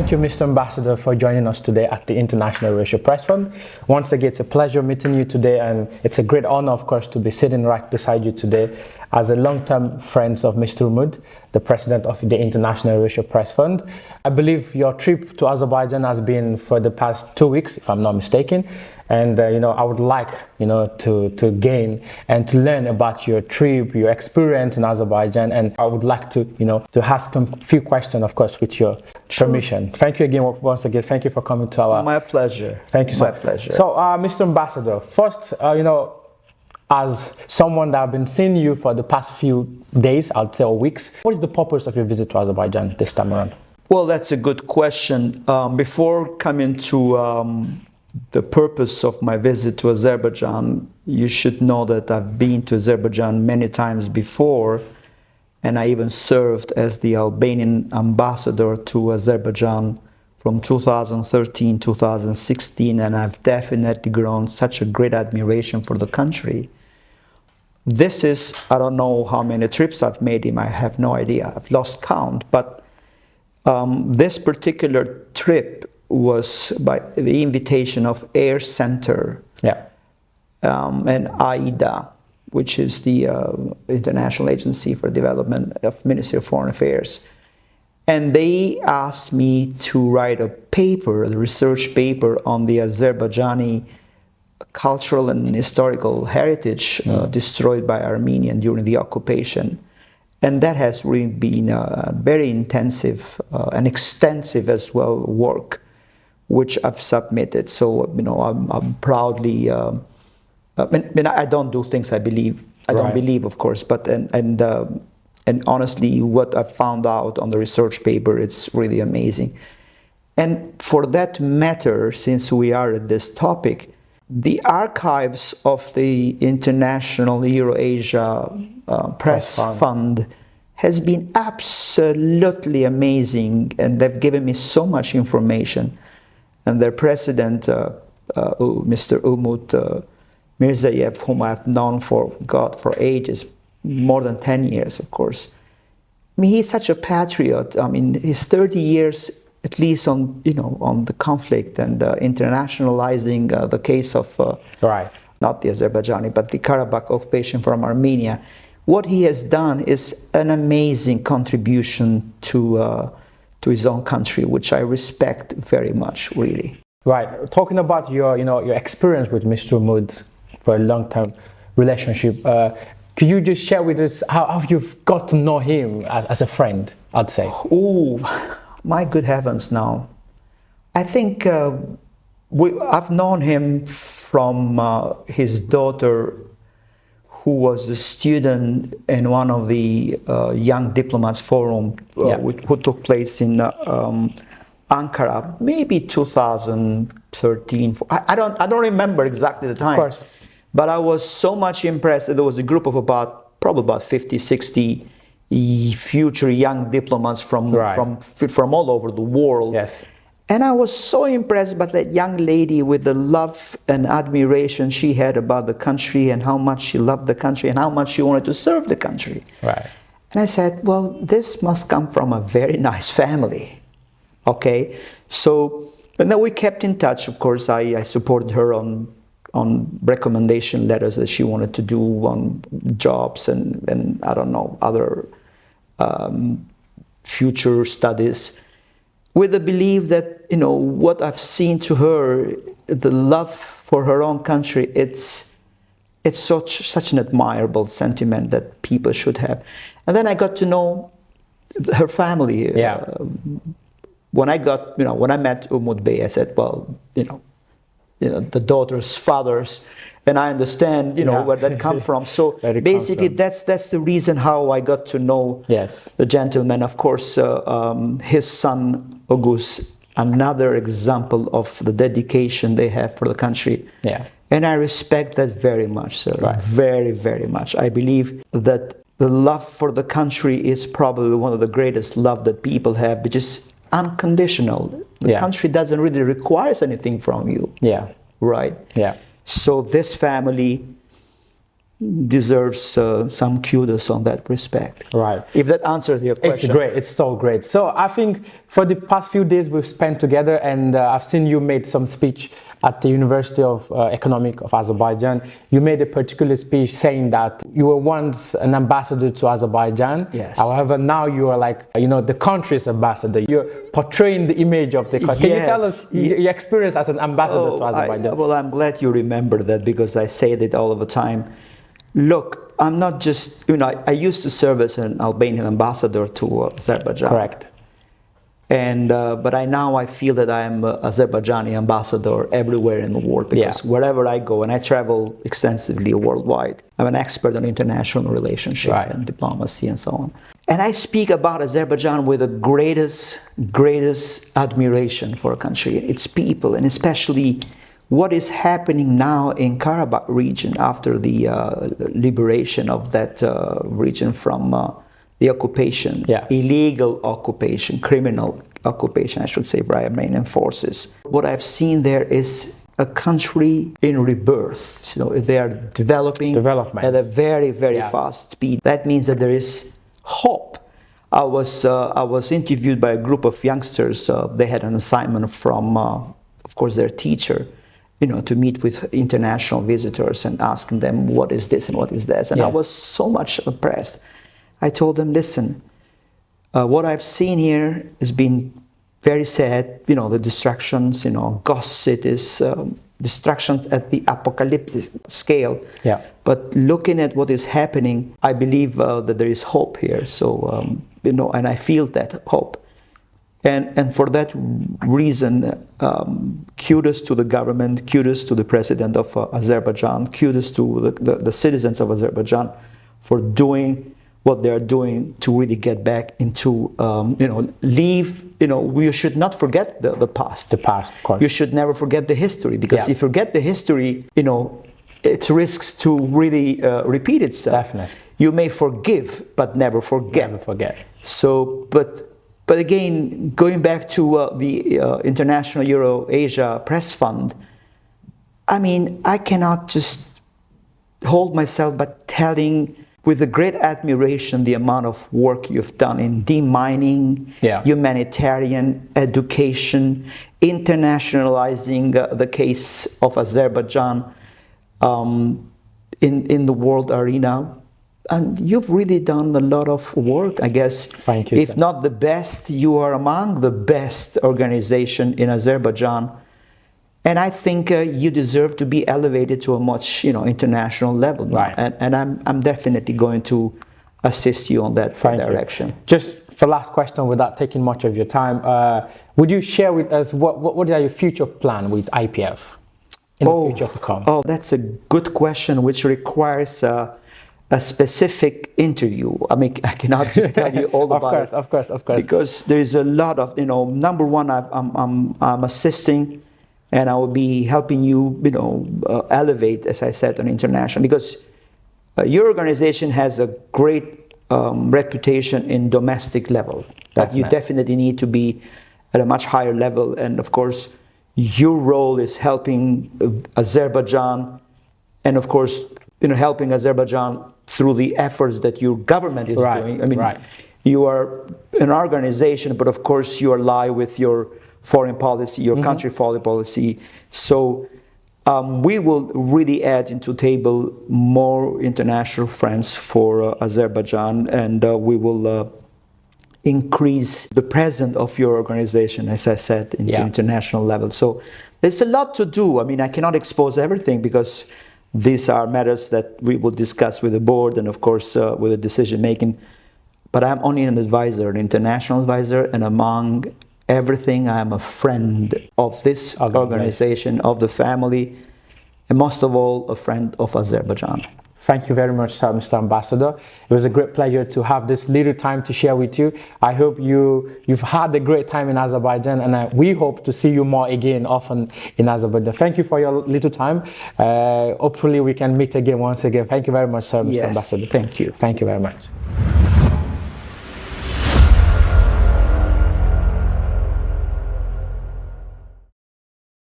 Thank you, Mr. Ambassador, for joining us today at the International Racial Press Fund. Once again, it's a pleasure meeting you today, and it's a great honor, of course, to be sitting right beside you today as a long-term friend of Mr. Umud, the president of the International Racial Press Fund. I believe your trip to Azerbaijan has been for the past 2 weeks, if I'm not mistaken. And, I would like, to gain and to learn about your trip, your experience in Azerbaijan. And I would like to, to ask a few questions, of course, with your permission. Thank you again, once again. Thank you for coming to our... My pleasure. Thank you, sir. My pleasure. So, Mr. Ambassador, first, as someone that I've been seeing you for the past few days, I'd say, or weeks, what is the purpose of your visit to Azerbaijan this time around? Well, that's a good question. Before coming to the purpose of my visit to Azerbaijan, you should know that I've been to Azerbaijan many times before, and I even served as the Albanian ambassador to Azerbaijan from 2013 2016, and I've definitely grown such a great admiration for the country. This is, I don't know how many trips I've made him, I have no idea, I've lost count, but this particular trip was by the invitation of Air Center and AIDA, which is the International Agency for Development of Ministry of Foreign Affairs. And they asked me to write a paper, a research paper on the Azerbaijani cultural and historical heritage destroyed by Armenia during the occupation. And that has really been a very intensive and extensive as well work, which I've submitted. So, I'm proudly, I don't do things I believe. I don't believe, of course, but, and honestly, what I found out on the research paper, it's really amazing. And for that matter, since we are at this topic, the archives of the International Euro-Asia Press Fund has been absolutely amazing, and they've given me so much information. And their president, Mr. Umut Mirzayev, whom I've known for ages, more than 10 years, of course. I mean, he's such a patriot. I mean, he's 30 years at least on, on the conflict and internationalizing the case of not the Azerbaijani, but the Karabakh occupation from Armenia. What he has done is an amazing contribution to his own country, which I respect very much, really. Right. Talking about your, your experience with Mr. Umud for a long-term relationship, could you just share with us how you've got to know him as a friend, I'd say? Oh, my good heavens now. I think I've known him from his daughter, who was a student in one of the Young Diplomats Forum, who took place in Ankara, maybe 2013. I don't remember exactly the time. Of course. But I was so much impressed that there was a group of probably about 50, 60 future young diplomats from all over the world. Yes. And I was so impressed by that young lady with the love and admiration she had about the country and how much she loved the country and how much she wanted to serve the country. Right. And I said, well, this must come from a very nice family. Okay. So, and then we kept in touch. Of course, I supported her on recommendation letters that she wanted to do on jobs and I don't know, other future studies, with the belief that, what I've seen to her, the love for her own country, it's such an admirable sentiment that people should have. And then I got to know her family. When I met Umut Bey, I said, well, the daughter's fathers, and I understand, where that come from. So basically, that's the reason how I got to know the gentleman. Of course, his son August, another example of the dedication they have for the country. And I respect that very much, sir. Very, very much. I believe that the love for the country is probably one of the greatest love that people have, which is unconditional. The country doesn't really require anything from you. Right? So this family deserves some kudos on that respect. Right. If that answers your question. It's great. It's so great. So I think for the past few days we've spent together, and I've seen you made some speech at the University of Economic of Azerbaijan. You made a particular speech saying that you were once an ambassador to Azerbaijan. Yes. However, now you are like, the country's ambassador. You're portraying the image of the country. Can you tell us your experience as an ambassador to Azerbaijan? Well, I'm glad you remember that, because I say it all of the time. Look, I'm not just, I used to serve as an Albanian ambassador to Azerbaijan. Correct. And but now I feel that I am an Azerbaijani ambassador everywhere in the world, because wherever I go, and I travel extensively worldwide, I'm an expert on international relationship and diplomacy and so on. And I speak about Azerbaijan with the greatest admiration for a country, its people, and especially what is happening now in Karabakh region after the liberation of that region from the occupation, illegal occupation, criminal occupation, I should say, by Iranian forces. What I've seen there is a country in rebirth. They are developing at a very, very fast speed. That means that there is hope. I was interviewed by a group of youngsters. They had an assignment from, of course, their teacher, to meet with international visitors and asking them what is this and what is that. And I was so much impressed. I told them, listen, what I've seen here has been very sad, the destructions, ghost cities, destruction at the apocalyptic scale. Yeah. But looking at what is happening, I believe that there is hope here. So, and I feel that hope. And for that reason, kudos to the government, kudos to the president of Azerbaijan, kudos to the citizens of Azerbaijan for doing what they're doing to really get back into, we should not forget the past. The past, of course. You should never forget the history, because if you forget the history, it risks to really repeat itself. Definitely. You may forgive, but never forget. Never forget. So, but again, going back to the International Euro-Asia Press Fund, I cannot just hold myself by telling with a great admiration the amount of work you've done in demining, humanitarian, education, internationalizing the case of Azerbaijan in the world arena. And you've really done a lot of work, I guess. Thank you. If not the best, you are among the best organization in Azerbaijan. And I think you deserve to be elevated to a much, international level. Right. And I'm definitely going to assist you on that direction. Just for last question, without taking much of your time, would you share with us what are your future plan with IEPF in the future to come? Oh, that's a good question, which requires a specific interview. I cannot just tell you all about it. Of course. Because there is a lot of, number one, I'm assisting, and I will be helping you, elevate, as I said, on international. Because your organization has a great reputation in domestic level. But you definitely need to be at a much higher level. And of course, your role is helping Azerbaijan, and of course, helping Azerbaijan through the efforts that your government is doing. You are an organization, but of course you ally with your foreign policy, your country foreign policy. So we will really add into table more international friends for Azerbaijan, and we will increase the presence of your organization, as I said, in the international level. So there's a lot to do. I cannot expose everything, because these are matters that we will discuss with the board and, of course, with the decision making. But I'm only an advisor, an international advisor, and among everything, I am a friend of this organization, of the family, and most of all, a friend of Azerbaijan. Thank you very much, Mr. Ambassador. It was a great pleasure to have this little time to share with you. I hope you've had a great time in Azerbaijan, and we hope to see you more again often in Azerbaijan. Thank you for your little time. Hopefully we can meet again once again. Thank you very much, sir, Mr. Ambassador. Thank you. Thank you very much.